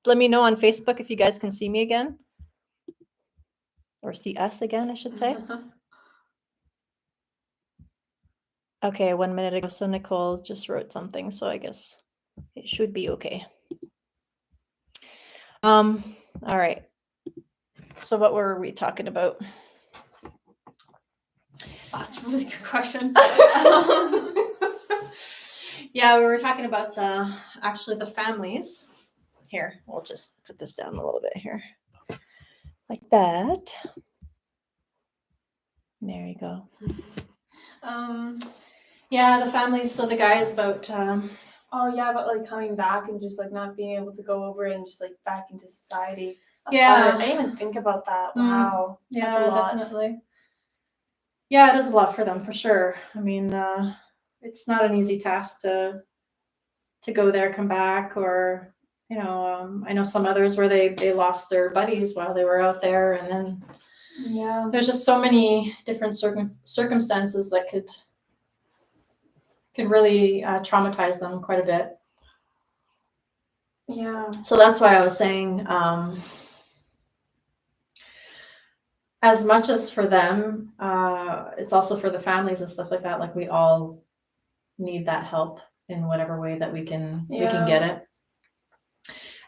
let me know on Facebook if you guys can see me again. Or see us again, I should say. Okay, 1 minute ago. So Nicole just wrote something, so I guess it should be okay. All right. So what were we talking about? Oh, that's a really good question. Yeah, we were talking about actually the families. Here, we'll just put this down a little bit here. Like that. There you go. Yeah, the families. So the guys about oh yeah, but like coming back and just like not being able to go over and just like back into society. That's Yeah. hard. I didn't even think about that. Wow. Yeah, that's a lot. definitely. Yeah, it is a lot for them for sure. I mean, it's not an easy task to go there, come back, or you know, I know some others where they lost their buddies while they were out there, and then yeah, there's just so many different circumstances that could really traumatize them quite a bit. Yeah. So that's why I was saying, as much as for them, it's also for the families and stuff like that. Like we all need that help in whatever way that we can get it.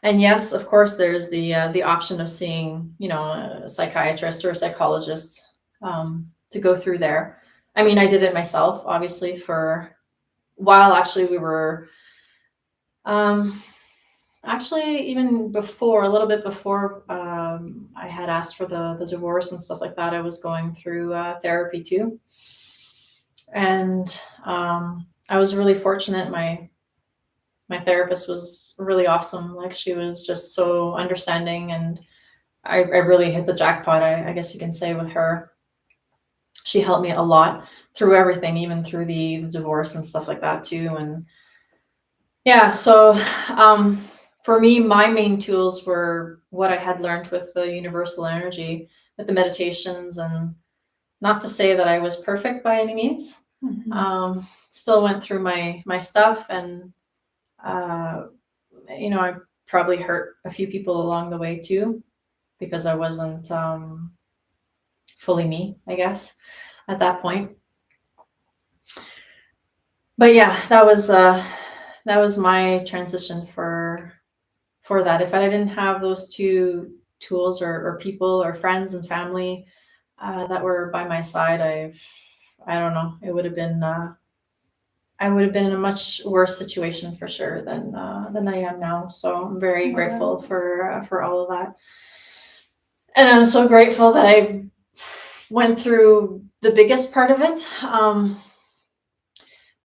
And yes, of course, there's the option of seeing, you know, a psychiatrist or a psychologist to go through there. I mean, I did it myself, obviously, for a while. Actually, we were actually even before, a little bit before I had asked for the divorce and stuff like that, I was going through therapy too. And I was really fortunate. My therapist was really awesome. Like she was just so understanding, and I really hit the jackpot, I guess you can say, with her. She helped me a lot through everything, even through the divorce and stuff like that too. And yeah, so for me, my main tools were what I had learned with the universal energy, with the meditations, and not to say that I was perfect by any means. Mm-hmm. Still went through my stuff, and you know, I probably hurt a few people along the way too, because I wasn't fully me, I guess, at that point. But yeah, that was my transition for that. If I didn't have those two tools or people or friends and family that were by my side, I don't know, it would have been I would have been in a much worse situation for sure than I am now. So I'm very grateful for all of that, and I'm so grateful that I went through the biggest part of it.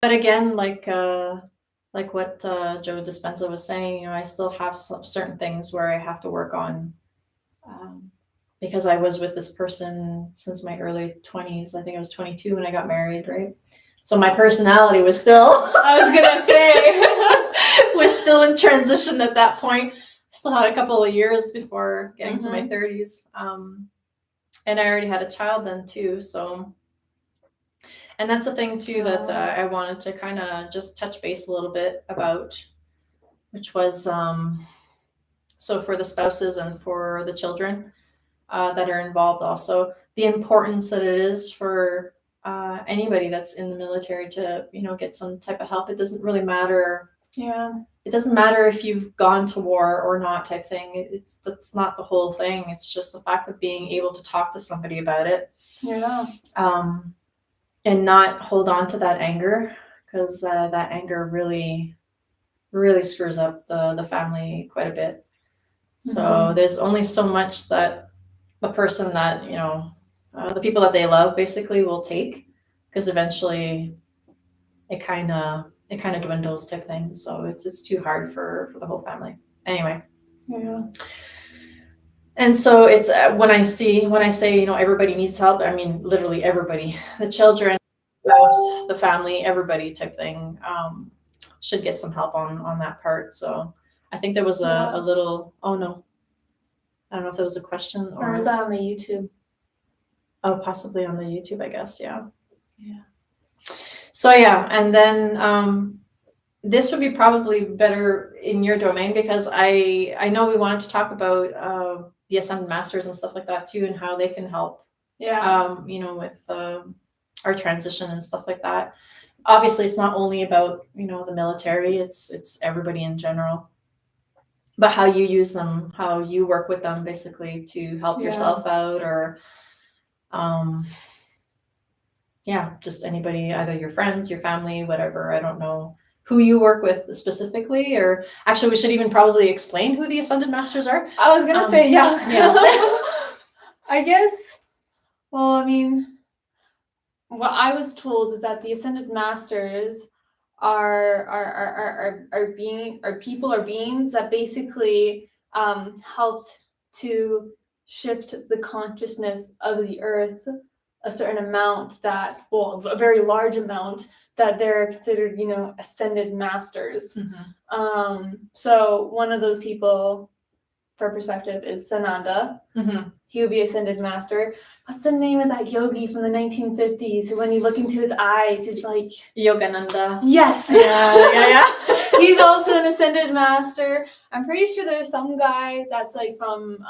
But again, like what Joe Dispenza was saying, you know, I still have some certain things where I have to work on, because I was with this person since my early 20s. I think I was 22 when I got married, right? So my personality was still, I was gonna say, was still in transition at that point. Still had a couple of years before getting to my 30s. And I already had a child then too. So, and that's a thing too that I wanted to kind of just touch base a little bit about, which was, so for the spouses and for the children that are involved also, the importance that it is for anybody that's in the military to, you know, get some type of help. It doesn't really matter. Yeah. It doesn't matter if you've gone to war or not, type thing. That's not the whole thing. It's just the fact of being able to talk to somebody about it. Yeah. And not hold on to that anger, because that anger really, really screws up the family quite a bit. So there's only so much that the person that, you know, the people that they love basically will take, because eventually it kind of dwindles type thing. So it's too hard for the whole family. Anyway. Yeah. And so it's when I say, you know, everybody needs help, I mean literally everybody, the children, the family, everybody type thing, should get some help on that part. So I think there was a little, oh no, I don't know if there was a question or was that on the YouTube? Oh, possibly on the YouTube, I guess. Yeah. So yeah, and then this would be probably better in your domain, because I know we wanted to talk about the Ascended Masters and stuff like that too, and how they can help, with our transition and stuff like that. Obviously, it's not only about the military; it's everybody in general. But how you use them, how you work with them, basically to help yourself out, or just anybody, either your friends, your family, whatever. I don't know who you work with specifically, or actually, we should even probably explain who the Ascended Masters are. I was gonna say, Yeah. I guess. Well, I mean, what I was told is that the Ascended Masters are people or beings that basically helped to shift the consciousness of the earth a certain amount, that, well, a very large amount, that they're considered, Ascended Masters. So one of those people, for perspective, is Sananda. He would be Ascended Master. What's the name of that yogi from the 1950s who, when you look into his eyes, he's like... Yogananda. Yes! Yeah. He's also an Ascended Master. I'm pretty sure there's some guy that's like from...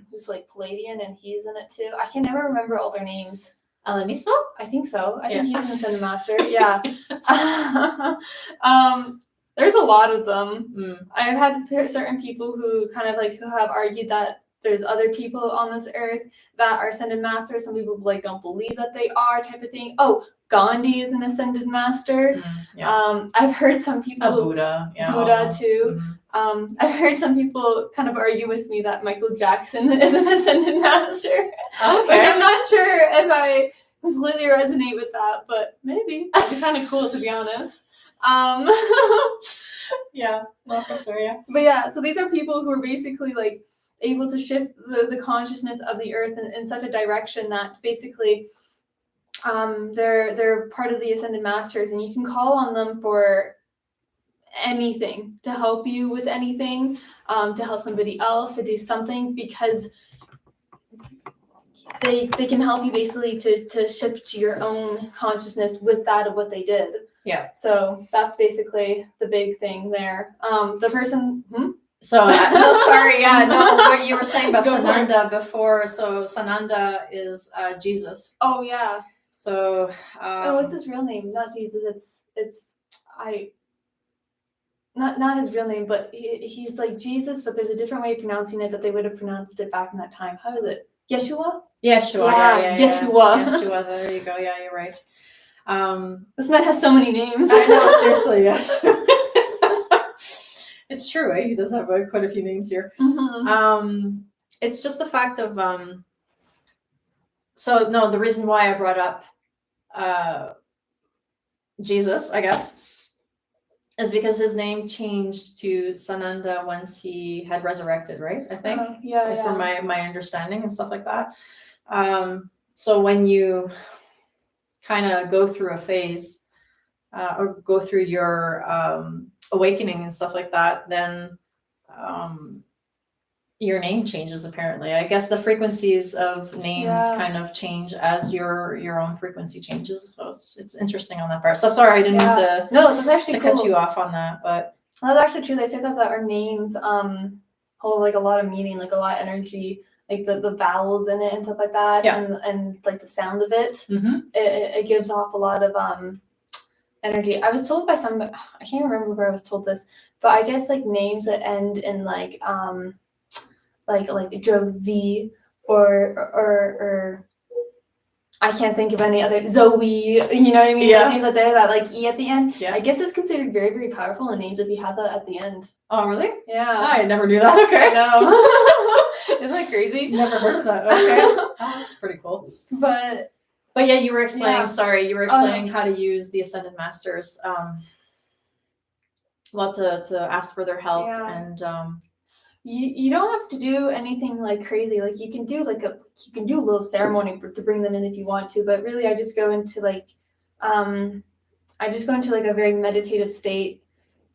who's like Palladian, and he's in it too. I can never remember all their names. Alaniso? I think so. I think he's an Ascended Master. Yeah. There's a lot of them. I've had certain people who who have argued that there's other people on this earth that are Ascended Masters. Some people don't believe that they are, type of thing. Oh, Gandhi is an Ascended Master. I've heard some people... Buddha. Yeah, Buddha too. I've heard some people kind of argue with me that Michael Jackson is an Ascended Master. Okay. Which I'm not sure if I completely resonate with that, but maybe. It'd be kind of cool, to be honest. Yeah, no, for sure, yeah. But yeah, so these are people who are basically able to shift the consciousness of the earth in such a direction that basically they're part of the Ascended Masters, and you can call on them for anything, to help you with anything, to help somebody else, to do something, because they can help you basically to shift your own consciousness with that of what they did. Yeah. So that's basically the big thing there. The person... So, no, sorry, what you were saying about Sananda before. So Sananda is Jesus. Oh, yeah. So... what's his real name? Not Jesus, not his real name, but he's like Jesus, but there's a different way of pronouncing it that they would have pronounced it back in that time. How is it? Yeshua? Yeshua, yeah. Yeshua, there you go. Yeah, you're right. This man has so many names. I know, seriously, yes. It's true, eh? He does have quite a few names here. It's just the fact of the reason why I brought up Jesus, I guess, is because his name changed to Sananda once he had resurrected, right? I think. From my understanding and stuff like that. So when you kind of go through a phase or go through your awakening and stuff like that, then your name changes, apparently. I guess the frequencies of names kind of change as your own frequency changes. So it's interesting on that part. So sorry, I didn't mean to, that's actually cool. Cut you off on that, but that's actually true. They say that our names hold a lot of meaning, a lot of energy, the vowels in it and stuff like that, and the sound of it. It gives off a lot of energy. I was told by I can't remember where I was told this, but I guess names that end in Josie or I can't think of any other, Zoe, you know what I mean? Those names like that E at the end. I guess it's considered very, very powerful in names if you have that at the end. Oh, really? Yeah. I never knew that. Okay. I know. Isn't that crazy? Never heard of that. Okay. Oh, that's pretty cool. But yeah, you were explaining, you were explaining how to use the Ascended Masters, to ask for their help, and you don't have to do anything crazy. You can do a little ceremony to bring them in if you want to, but really I just go into a very meditative state.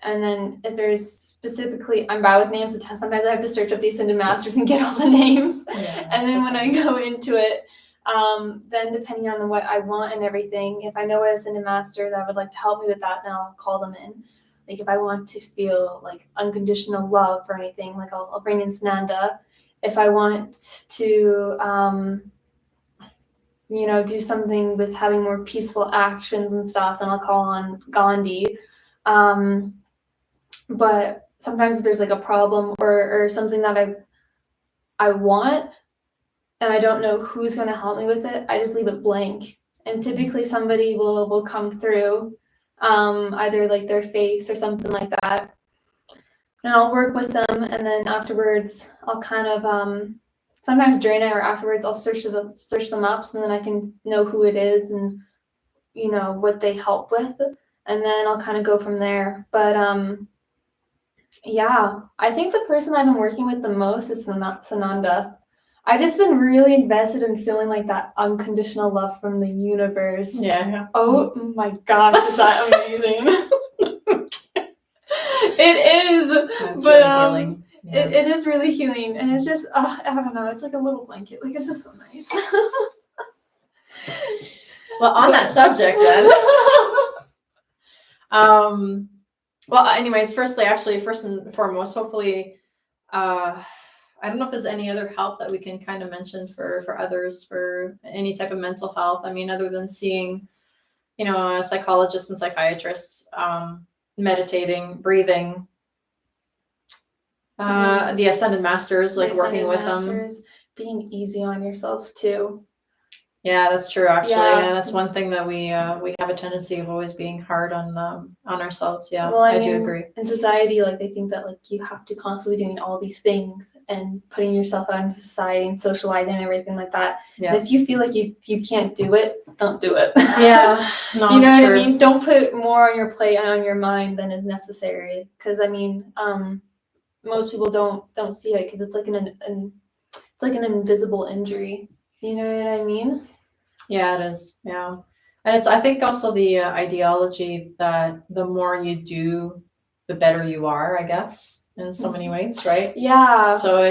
And then if there's specifically, I'm bad with names, so sometimes I have to search up the Ascended Masters and get all the names. And then when I go into it, Then depending on what I want and everything, if I know a Ascended Master that would like to help me with that, then I'll call them in. Like if I want to feel like unconditional love or anything, like I'll bring in Sananda. If I want to, do something with having more peaceful actions and stuff, then I'll call on Gandhi. But sometimes if there's like a problem or something that I want and I don't know who's going to help me with it, I just leave it blank. And typically somebody will come through, either like their face or something like that. And I'll work with them, and then afterwards I'll kind of sometimes during it or afterwards I'll search them up so then I can know who it is and what they help with, and then I'll kind of go from there. But yeah, I think the person I've been working with the most is Sananda. I've just been really invested in feeling like that unconditional love from the universe. Yeah. Oh my gosh, is that amazing? It is. That's but really healing. Yeah. it is really healing, and it's just I don't know, it's like a little blanket, like it's just so nice. Well, on that subject then. Well, anyways, first and foremost, hopefully, I don't know if there's any other help that we can kind of mention for others for any type of mental health. I mean, other than seeing, psychologists and psychiatrists, meditating, breathing, the Ascended Masters, like working with them. Being easy on yourself too. Yeah, that's true. Actually, Yeah. that's one thing that we have a tendency of always being hard on ourselves. Yeah, well, I do agree. In society, like they think that like you have to constantly be doing all these things and putting yourself out into society and socializing and everything like that. Yeah. And if you feel like you can't do it, don't do it. Yeah, no, you know what true. I mean? Don't put more on your plate and on your mind than is necessary. Because I mean, most people don't see it because it's like an invisible injury. You know what I mean? Yeah, it is. Yeah. And it's, I think also the ideology that the more you do, the better you are, I guess, in so many ways, right? Yeah. So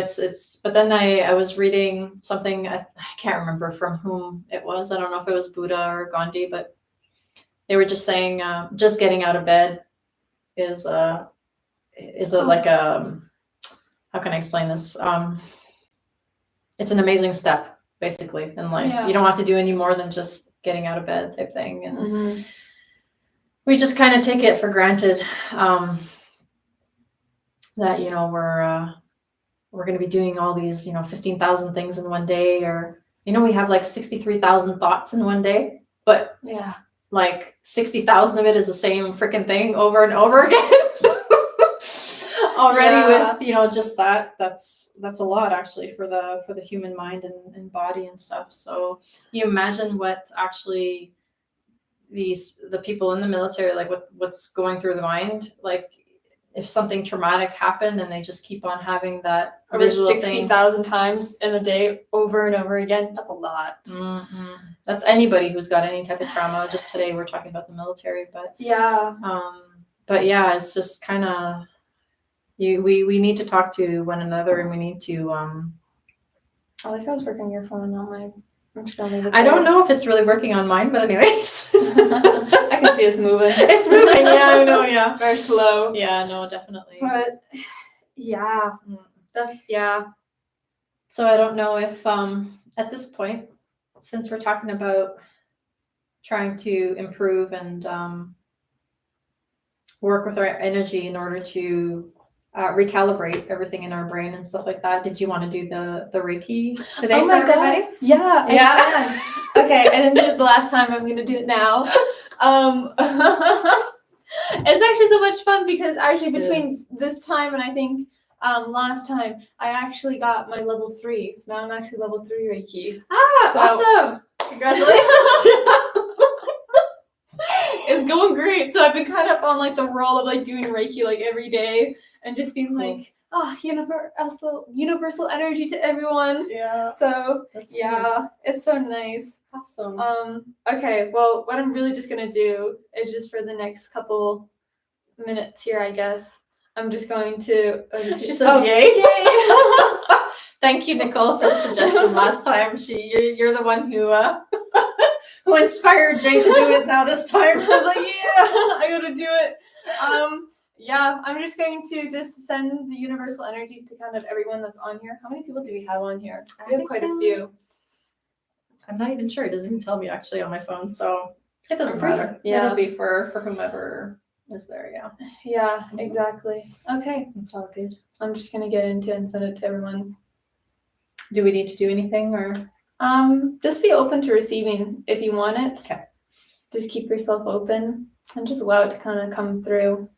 but then I was reading something, I can't remember from whom it was. I don't know if it was Buddha or Gandhi, but they were just saying, just getting out of bed is like how can I explain this? It's an amazing step, basically, in life. Yeah. You don't have to do any more than just getting out of bed type thing. And we just kind of take it for granted that, we're going to be doing all these, 15,000 things in one day, or, we have like 63,000 thoughts in one day, but yeah, like 60,000 of it is the same freaking thing over and over again. Already with, just that's a lot actually for the human mind and body and stuff. So you imagine what actually the people in the military, like what's going through the mind, like if something traumatic happened and they just keep on having that over 60,000 times in a day over and over again. That's a lot. Mm-hmm. That's anybody who's got any type of trauma. Just today we're talking about the military, but yeah. But yeah, it's just kind of we need to talk to one another, and we need to I like how I was working on your phone, not my. I don't know if it's really working on mine, but anyways. I can see it's moving. It's moving, yeah, I know, yeah. Very slow. Yeah, no, definitely. But yeah, So I don't know if at this point, since we're talking about trying to improve and work with our energy in order to recalibrate everything in our brain and stuff like that, did you want to do the Reiki today for everybody? God. Yeah. Okay, I didn't do it the last time. I'm gonna do it now. It's actually so much fun because actually between this time and I think last time I actually got my level 3, so now I'm actually level 3 Reiki. Awesome! Congratulations! It's going great. So I've been kind of on like the roll of like doing Reiki like every day and just being like, universal energy to everyone. Yeah. So it's so nice. Awesome. Okay, well, what I'm really just gonna do is just for the next couple minutes here, I guess, I'm just going to. She says, "Yay!" Yay! Thank you, Nicole, for the suggestion last time. You're the one who who inspired Jay to do it now this time. I was like, yeah, I gotta do it. Yeah, I'm just going to just send the universal energy to kind of everyone that's on here. How many people do we have on here? We have quite a few. I'm not even sure. It doesn't even tell me actually on my phone, so it doesn't pretty- matter. yeah. It'll be for whomever is there. Yeah. Yeah, exactly. Okay, It's all good. I'm just gonna get into it and send it to everyone. Do we need to do anything or? Just be open to receiving if you want it. Okay. Just keep yourself open and just allow it to kind of come through.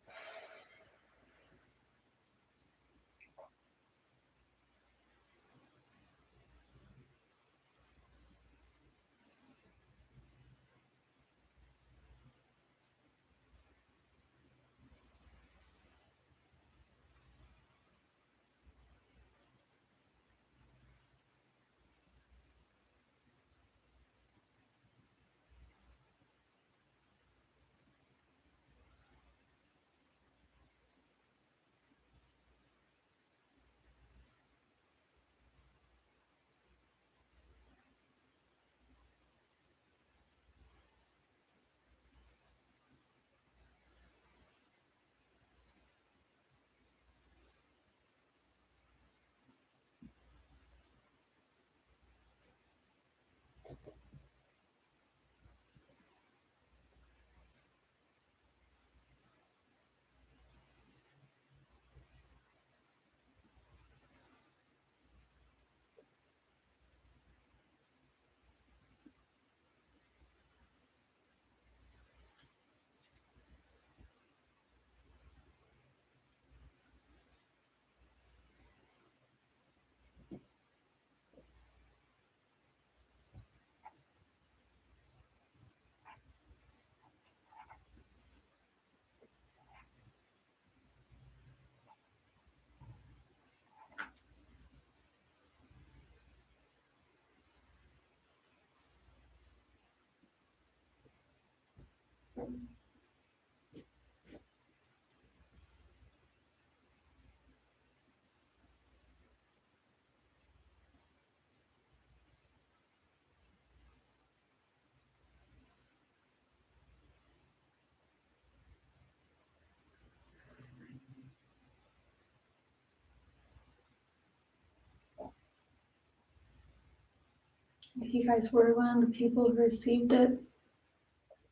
If you guys were one of the people who received it,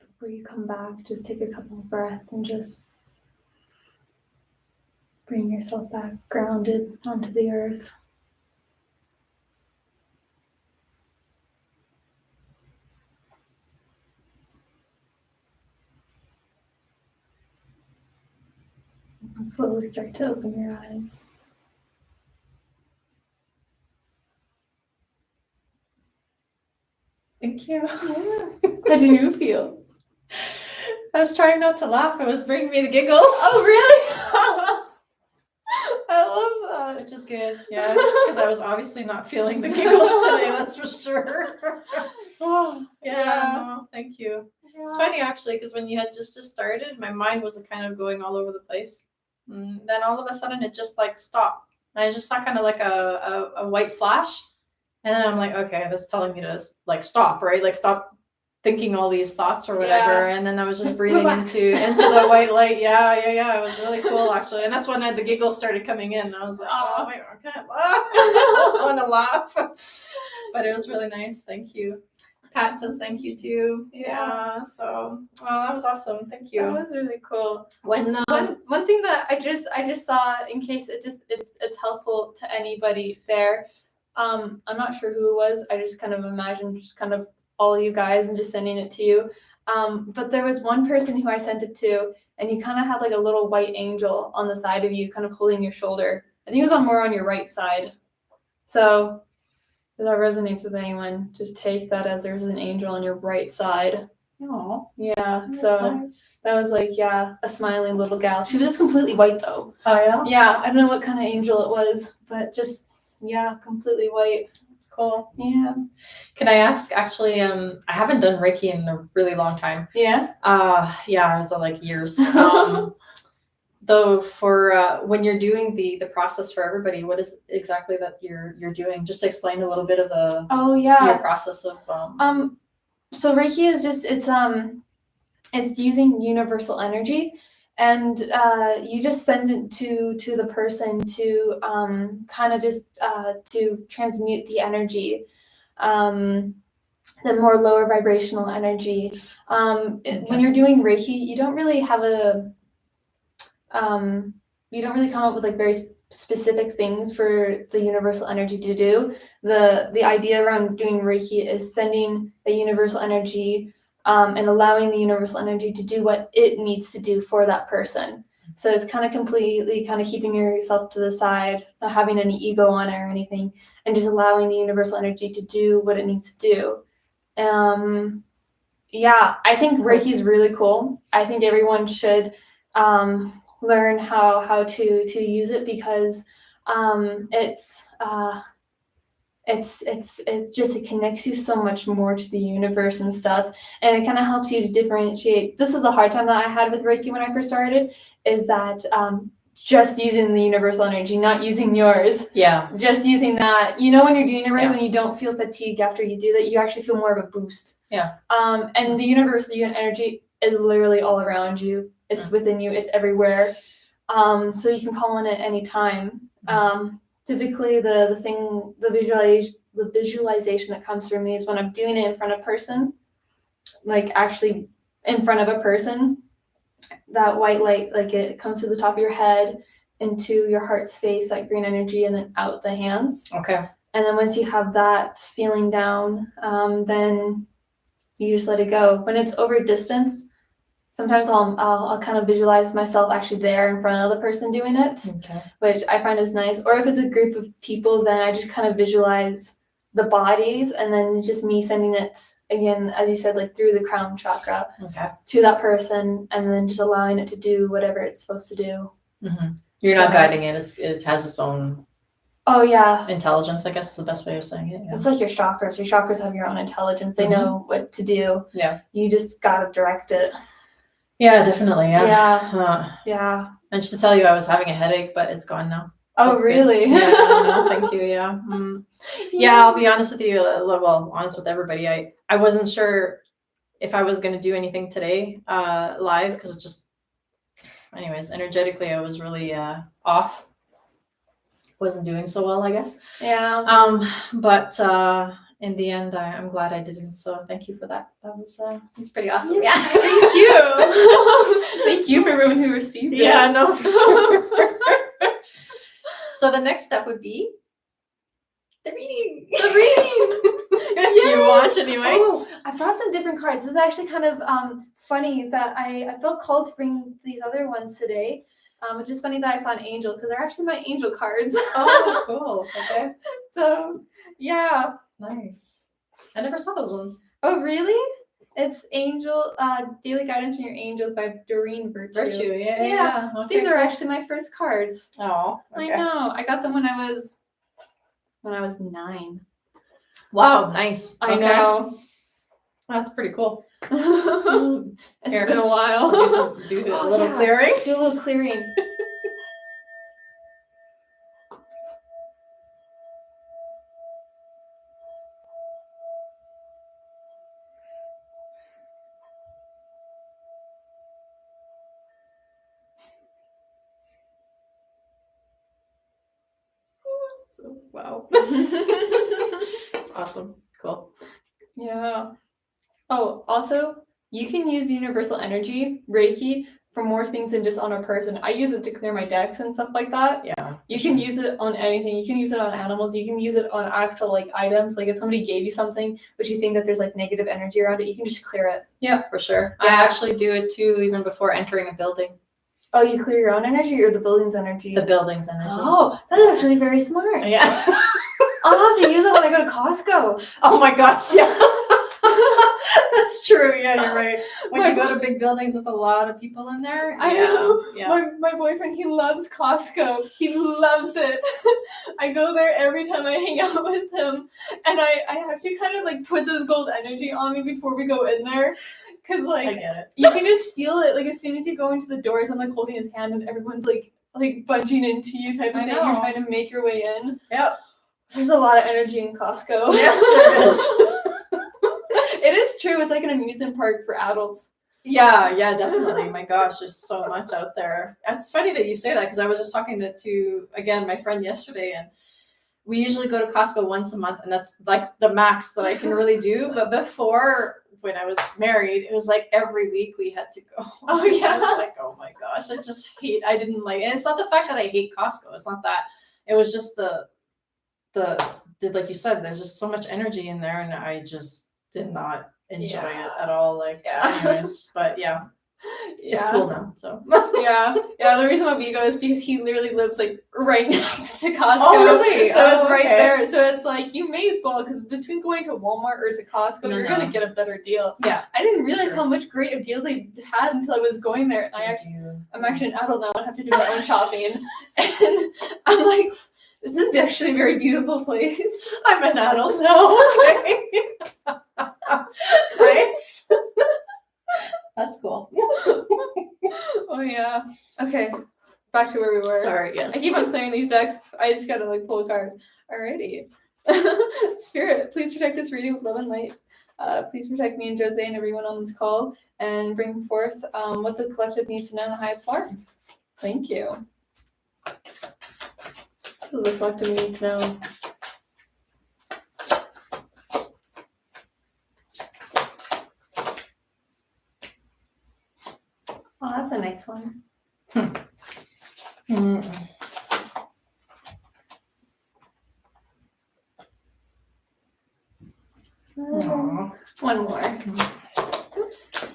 before you come back, just take a couple of breaths and just bring yourself back grounded onto the earth. And slowly start to open your eyes. Thank you. How do you feel? I was trying not to laugh. It was bringing me the giggles. Oh, really? I love that. Which is good, yeah, because I was obviously not feeling the giggles today, that's for sure. Oh, Yeah, no, thank you. yeah. It's funny actually, because when you had just started, my mind was kind of going all over the place. And then all of a sudden it just like stopped. I just saw kind of like a white flash. And then I'm like, okay, that's telling me to like stop, right? Like stop thinking all these thoughts or whatever. Yeah. And then I was just breathing Relax. into the white light. Yeah. It was really cool actually. And that's when the giggles started coming in. I was like, oh wait, I can't laugh. I don't want to laugh. But it was really nice. Thank you. Pat says thank you too. Yeah. So that was awesome. Thank you. That was really cool. When one thing that I just saw, in case it's helpful to anybody there. I'm not sure who it was. I just kind of imagined just kind of all of you guys and just sending it to you. But there was one person who I sent it to, and you kind of had like a little white angel on the side of you, kind of holding your shoulder. I think it was more on your right side. So if that resonates with anyone, just take that as there's an angel on your right side. Oh, Yeah, that's so nice. that was like, yeah, a smiling little gal. She was just completely white though. Oh yeah. Yeah, I don't know what kind of angel it was, but just, yeah, completely white. It's cool. Yeah. Can I ask? Actually, I haven't done Reiki in a really long time. Yeah. Yeah, so like years. though, for when you're doing the process for everybody, what is exactly that you're doing? Just explain a little bit of the Oh your yeah. process of So Reiki is just it's using universal energy, and you just send it to the person to kind of just to transmute the energy, the more lower vibrational energy. When you're doing Reiki, you don't really have you don't really come up with like very specific things for the universal energy to do. The idea around doing Reiki is sending a universal energy, and allowing the universal energy to do what it needs to do for that person. So it's kind of completely kind of keeping yourself to the side, not having any ego on it or anything, and just allowing the universal energy to do what it needs to do. Yeah, I think Reiki is really cool. I think everyone should learn how to use it, because it connects you so much more to the universe and stuff, and it kind of helps you to differentiate. This is the hard time that I had with Reiki when I first started, is that just using the universal energy, not using yours. Yeah. Just using that. You know, when you're doing it right, Yeah. when you don't feel fatigue after you do that, you actually feel more of a boost. Yeah. And the universal energy is literally all around you. It's within you. It's everywhere. So you can call on it anytime. Typically, the visualization that comes through me is when I'm doing it in front of a person, like actually in front of a person. That white light, like it comes through the top of your head into your heart space, that green energy, and then out the hands. Okay. And then once you have that feeling down, then you just let it go. When it's over distance, sometimes I'll kind of visualize myself actually there in front of the person doing it, which I find is nice. Or if it's a group of people, then I just kind of visualize the bodies, and then just me sending it again, as you said, like through the crown chakra to that person, and then just allowing it to do whatever it's supposed to do. You're not guiding it. It has its own. Oh yeah. Intelligence, I guess is the best way of saying it. Yeah. It's like your chakras. Your chakras have your own intelligence. They know what to do. Yeah. You just gotta direct it. Yeah, definitely. Yeah. Yeah. And just to tell you, I was having a headache, but it's gone now. Oh, That's really? Good. Yeah, no, thank you. Yeah. Yeah, I'll be honest with you. Well, honest with everybody. I wasn't sure if I was going to do anything today live, because it's just, anyways, energetically, I was really off. Wasn't doing so well, I guess. Yeah. But in the end, I'm glad I didn't. So thank you for that. That's pretty awesome. Yeah. Thank you. Thank you for everyone who received it. Yeah, no, for sure. So the next step would be the reading. The reading. If you want, anyways. Oh, I brought some different cards. This is actually kind of funny that I felt called to bring these other ones today. Which is funny that I saw an angel, because they're actually my angel cards. Oh, cool. Okay. So, yeah. Nice. I never saw those ones. Oh, really? It's Angel Daily Guidance from Your Angels by Doreen Virtue. Yeah. Okay, these are actually my first cards. Oh, okay. I know. I got them when I was 9. Wow, nice. I know. That's pretty cool. It's been a while. Do a little clearing. Do a little clearing. Wow. It's awesome. Cool. Yeah. Oh, also, you can use universal energy, Reiki, for more things than just on a person. I use it to clear my decks and stuff like that. Yeah. You can use it on anything. You can use it on animals. You can use it on actual like items. Like if somebody gave you something, but you think that there's like negative energy around it, you can just clear it. Yeah, for sure. Yeah. I actually do it too, even before entering a building. Oh, you clear your own energy or the building's energy? The building's energy. Oh, that's actually very smart. Yeah. I'll have to use it when I go to Costco. Oh my gosh, yeah. That's true. Yeah, you're right. When you go to big buildings with a lot of people in there. I know. Yeah. My boyfriend, he loves Costco. He loves it. I go there every time I hang out with him. And I have to kind of like put this gold energy on me before we go in there. because I like get it. you can just feel it. Like as soon as you go into the doors, I'm like holding his hand, and everyone's like bunching into you type of I thing. know. You're trying to make your way in. Yep. There's a lot of energy in Costco. Yes, there is. It is true. It's like an amusement park for adults. Yeah, definitely. My gosh, there's so much out there. It's funny that you say that because I was just talking to again my friend yesterday, and we usually go to Costco once a month, and that's like the max that I can really do. But before, when I was married, it was like every week we had to go. Oh, yeah. I was like, oh my gosh, I didn't like, and it's not the fact that I hate Costco. It's not that. It was just the like you said, there's just so much energy in there, and I just did not enjoy it at all. Like, anyways, but yeah, it's cool now. So yeah. The reason why we go is because he literally lives like right next to Costco. Oh, really? So it's right okay. there. So it's like you may as well, because between going to Walmart or to Costco, you're gonna get a better deal. Yeah. I didn't realize sure. how much great of deals I had until I was going there, and I'm actually an adult now and have to do my own shopping, and I'm like, this is actually a very beautiful place. I'm an adult now. Okay. Nice. That's cool. Oh yeah. Okay. Back to where we were. Sorry, yes. I keep on clearing these decks. I just gotta like pull a card. Alrighty. Spirit, please protect this reading with love and light. Please protect me and Jose and everyone on this call, and bring forth what the collective needs to know in the highest form. Thank you. What does the collective need to know? Oh, that's a nice one. One more. Oops.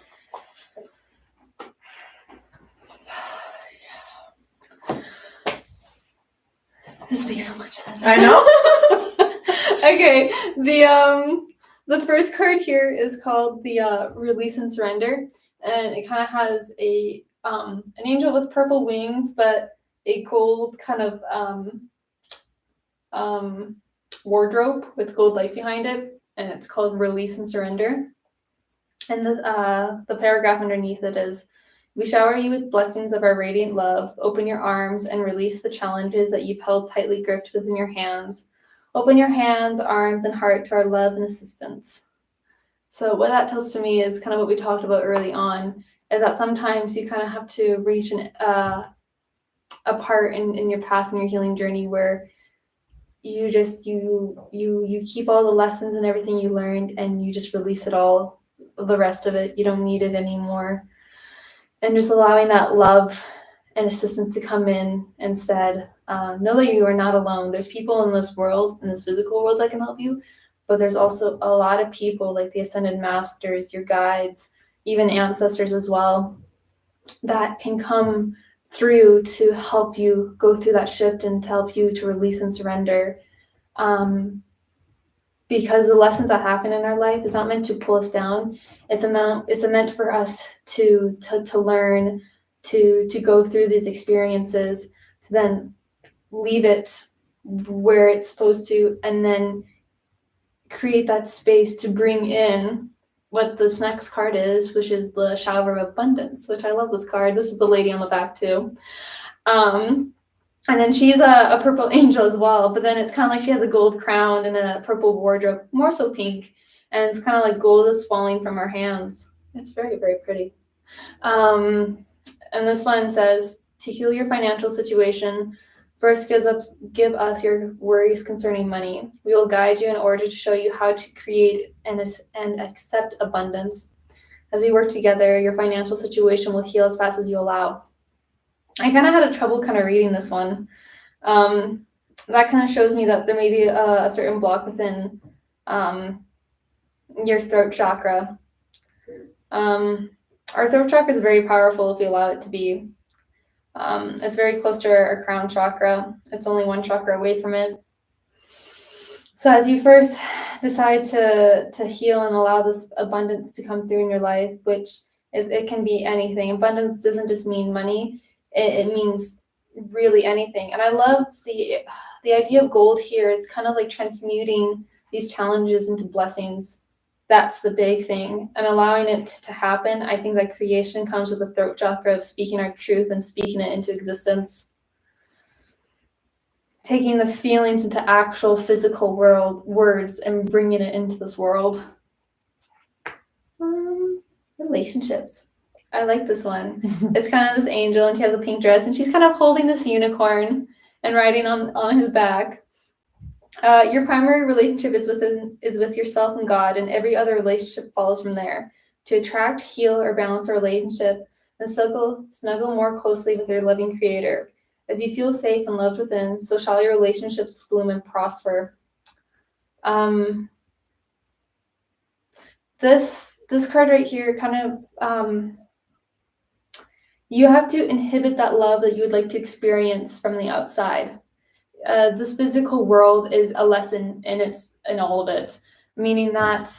This makes so much sense. I know. Okay, the first card here is called the Release and Surrender, and it kind of has an angel with purple wings, but a gold kind of wardrobe with gold light behind it, and it's called Release and Surrender. And the paragraph underneath it is, we shower you with blessings of our radiant love. Open your arms and release the challenges that you've held tightly gripped within your hands. Open your hands, arms, and heart to our love and assistance. So what that tells to me is kind of what we talked about early on, is that sometimes you kind of have to reach a part in your path and your healing journey where you just you keep all the lessons and everything you learned, and you just release it all, the rest of it. You don't need it anymore. And just allowing that love and assistance to come in instead. Know that you are not alone. There's people in this world, in this physical world, that can help you, but there's also a lot of people like the Ascended Masters, your guides, even ancestors as well, that can come through to help you go through that shift and to help you to release and surrender. Because the lessons that happen in our life is not meant to pull us down. It's meant for us to learn, to go through these experiences, to then leave it where it's supposed to, and then create that space to bring in what this next card is, which is the Shower of Abundance, which I love this card. This is the lady on the back too. And then she's a purple angel as well, but then it's kind of like she has a gold crown and a purple wardrobe, more so pink, and it's kind of like gold is falling from her hands. It's very, very pretty. And this one says, to heal your financial situation, first give us your worries concerning money. We will guide you in order to show you how to create and accept abundance. As we work together, your financial situation will heal as fast as you allow. I kind of had a trouble kind of reading this one. That kind of shows me that there may be a certain block within your throat chakra. Our throat chakra is very powerful if we allow it to be. It's very close to our crown chakra. It's only one chakra away from it. So as you first decide to heal and allow this abundance to come through in your life, which it can be anything. Abundance doesn't just mean money. It means really anything. And I love the idea of gold here. It's kind of like transmuting these challenges into blessings That's the big thing. And allowing it to happen, I think that creation comes with the throat chakra of speaking our truth and speaking it into existence. Taking the feelings into actual physical words and bringing it into this world. Relationships. I like this one. It's kind of this angel, and she has a pink dress, and she's kind of holding this unicorn and riding on his back. Your primary relationship is with yourself and God, and every other relationship follows from there. To attract, heal, or balance a relationship, then snuggle more closely with your loving Creator. As you feel safe and loved within, so shall your relationships bloom and prosper. This card right here kind of you have to inhibit that love that you would like to experience from the outside. This physical world is a lesson in all of it, meaning that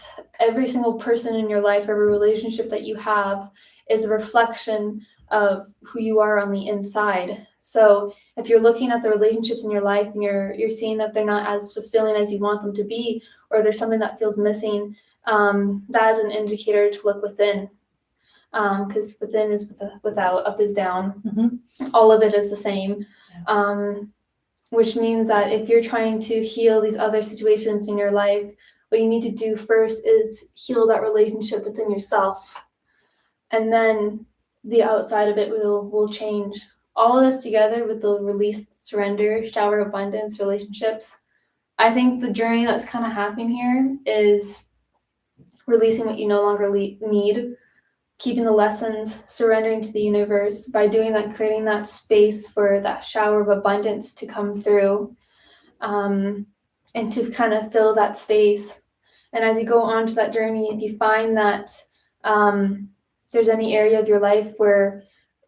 every single person in your life, every relationship that you have is a reflection of who you are on the inside. So if you're looking at the relationships in your life and you're seeing that they're not as fulfilling as you want them to be, or there's something that feels missing, that is an indicator to look within. Because within is without, up is down. Mm-hmm. All of it is the same. Yeah. Which means that if you're trying to heal these other situations in your life, what you need to do first is heal that relationship within yourself. And then the outside of it will change. All of this together with the release, surrender, shower of abundance, relationships. I think the journey that's kind of happening here is releasing what you no longer need, keeping the lessons, surrendering to the universe. By doing that, creating that space for that shower of abundance to come through, and to kind of fill that space. And as you go on to that journey, if you find that there's any area of your life where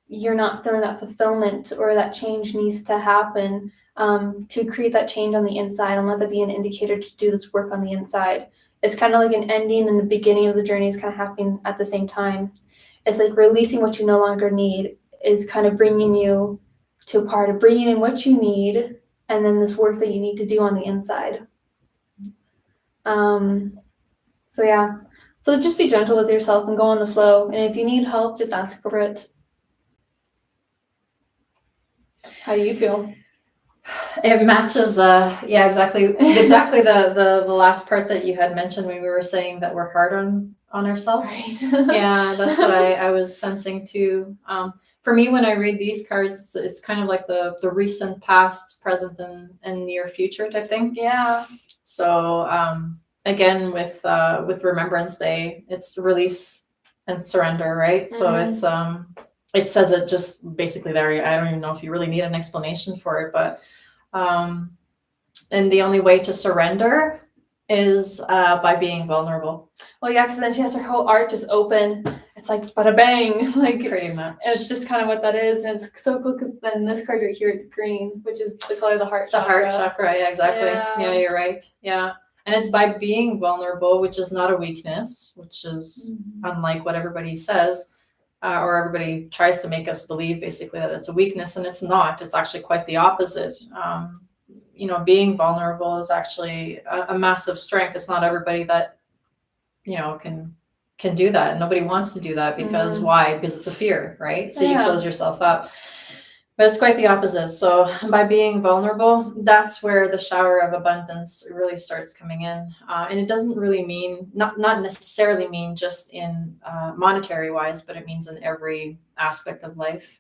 you're not feeling that fulfillment or that change needs to happen, to create that change on the inside and let that be an indicator to do this work on the inside. It's kind of like an ending and the beginning of the journey is kind of happening at the same time. It's like releasing what you no longer need is kind of bringing you to a part of bringing in what you need, and then this work that you need to do on the inside. So yeah. So just be gentle with yourself and go on the flow. And if you need help, just ask for it. How do you feel? It matches, exactly the last part that you had mentioned when we were saying that we're hard on ourselves. Right. Yeah, that's what I was sensing too. For me, when I read these cards, it's kind of like the recent, past, present, and near future type thing. Yeah. So again, with Remembrance Day, it's release and surrender, right? Mm-hmm. So it's it says it just basically there. I don't even know if you really need an explanation for it, but and the only way to surrender is by being vulnerable. Well, yeah, because then she has her whole art just open. It's like bada bang, like pretty much. It's just kind of what that is, and it's so cool because then this card right here, it's green, which is the color of the heart. The heart chakra, yeah, exactly. Yeah, you're right. Yeah, and it's by being vulnerable, which is not a weakness, which is unlike what everybody says. Or everybody tries to make us believe basically that it's a weakness, and it's not. It's actually quite the opposite. Being vulnerable is actually a massive strength. It's not everybody that, can do that. Nobody wants to do that because why? Because it's a fear, right? So you close yourself up. But it's quite the opposite. So by being vulnerable, that's where the shower of abundance really starts coming in. And it doesn't really mean, not necessarily mean just in monetary wise, but it means in every aspect of life.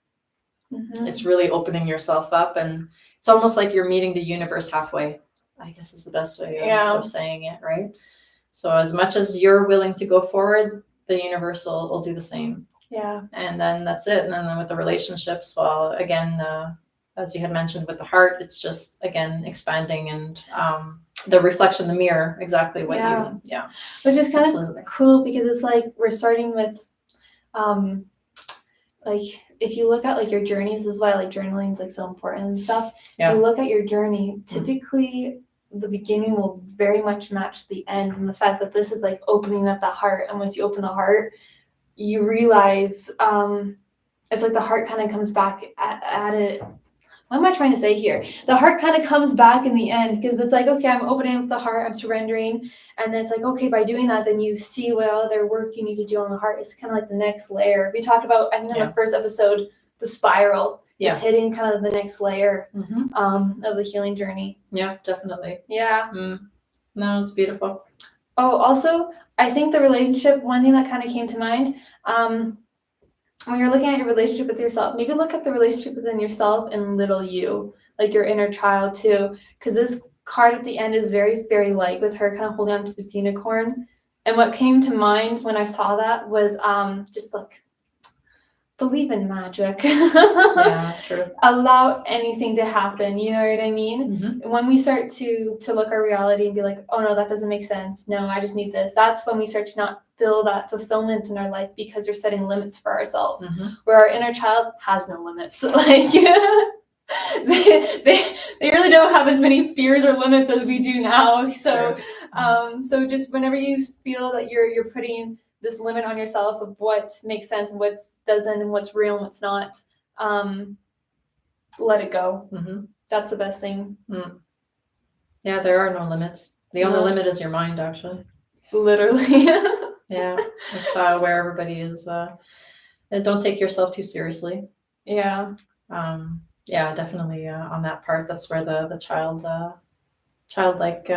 Mm-hmm. It's really opening yourself up, and it's almost like you're meeting the universe halfway, I guess is the best way of saying it, right? So as much as you're willing to go forward, the universe will do the same. Yeah. And then that's it. And then with the relationships, well, again, as you had mentioned with the heart, it's just, again, expanding and the reflection, the mirror, exactly what Which is kind of cool because it's like we're starting with, like, if you look at like your journeys, this is why like journaling is like so important and stuff. Yeah. If you look at your journey, typically the beginning will very much match the end, and the fact that this is like opening up the heart, and once you open the heart, you realize it's like the heart kind of comes back at it what am I trying to say here? The heart kind of comes back in the end because it's like, okay, I'm opening up the heart, I'm surrendering. And then it's like, okay, by doing that, then you see what other work you need to do on the heart. It's kind of like the next layer. We talked about, I think in the first episode, the spiral. It's hitting kind of the next layer of the healing journey. Yeah, definitely. Yeah. No, it's beautiful. Oh, also, I think the relationship, one thing that kind of came to mind, when you're looking at your relationship with yourself, maybe look at the relationship within yourself and little you, like your inner child too. Because this card at the end is very fairy-like with her kind of holding on to this unicorn. And what came to mind when I saw that was just like, believe in magic. Yeah, true. Allow anything to happen, you know what I mean? When we start to look our reality and be like, oh no, that doesn't make sense, no, I just need this, that's when we start to not feel that fulfillment in our life because we're setting limits for ourselves, where our inner child has no limits. Like they really don't have as many fears or limits as we do now. So so just whenever you feel that you're putting this limit on yourself of what makes sense and what doesn't and what's real and what's not, let it go. That's the best thing. Yeah, there are no limits. The only limit is your mind, actually. Literally. Yeah, that's where everybody is. And don't take yourself too seriously. Yeah. Yeah, definitely on that part. That's where the childlike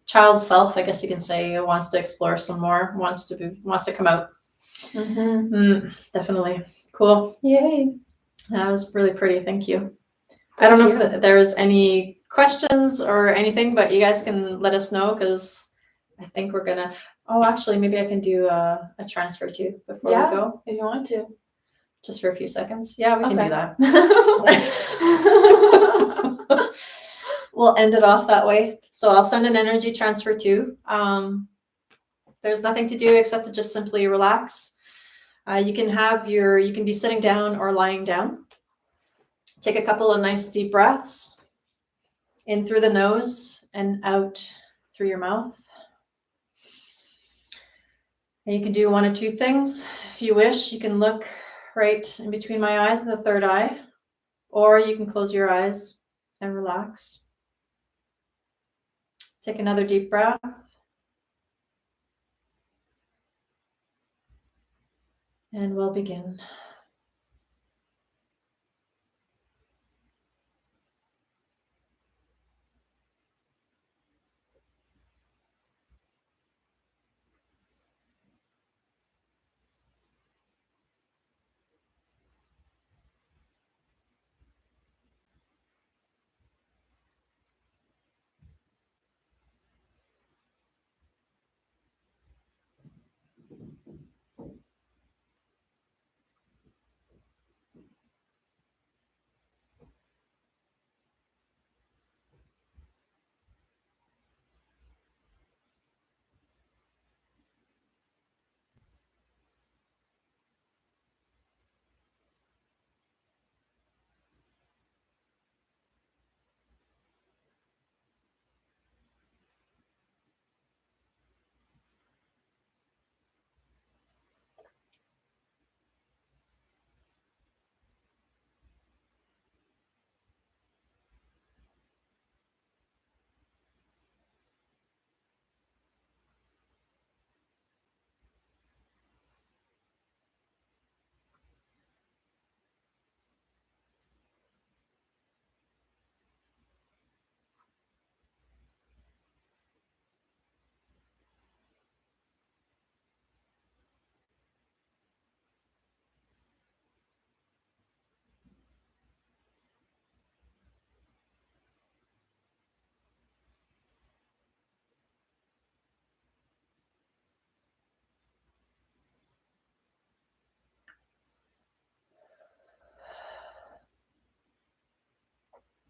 child self, I guess you can say, wants to explore some more, wants to come out. Definitely. Cool. Yay. That was really pretty. Thank you. I don't know if there's any questions or anything, but you guys can let us know, because I think we're gonna. Oh, actually, maybe I can do a transfer too before we go. If you want to. Just for a few seconds. Yeah, we can do that. We'll end it off that way. So I'll send an energy transfer too. There's nothing to do except to just simply relax. You can be sitting down or lying down. Take a couple of nice deep breaths in through the nose and out through your mouth. And you can do one of two things. If you wish, you can look right in between my eyes and the third eye, or you can close your eyes and relax. Take another deep breath. And we'll begin.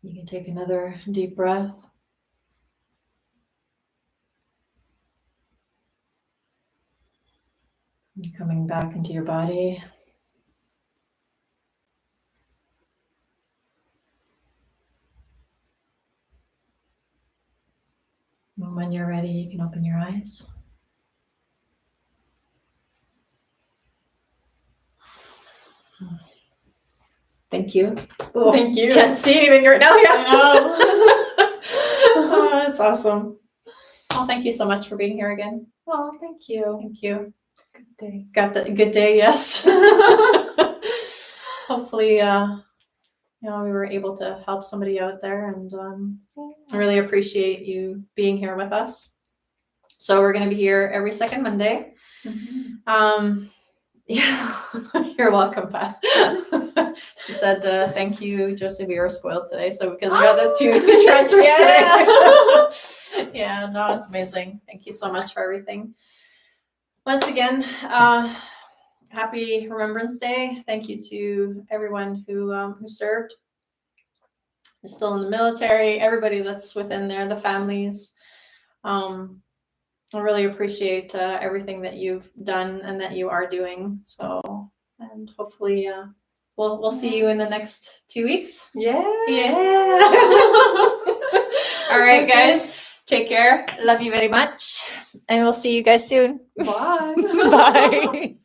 You can take another deep breath. You're coming back into your body. And when you're ready, you can open your eyes. Thank you. Oh, Thank you. Can't see anything right now. Yeah. I That's awesome. Well, thank you so much for being here again. Oh, thank you. Thank you. Good day. Got the good day, yes. Hopefully, we were able to help somebody out there, and I really appreciate you being here with us. So we're going to be here every second Monday. Yeah, you're welcome, Pat. She said, "Thank you, Josie. We were spoiled today, so because I got the two transfers today." Yeah, no, it's amazing. Thank you so much for everything. Once again, happy Remembrance Day. Thank you to everyone who served, is still in the military, everybody that's within there, the families. I really appreciate everything that you've done and that you are doing. So, and hopefully, we'll see you in the next 2 weeks. Yeah. All right, guys. Take care. Love you very much, and we'll see you guys soon. Bye. Bye.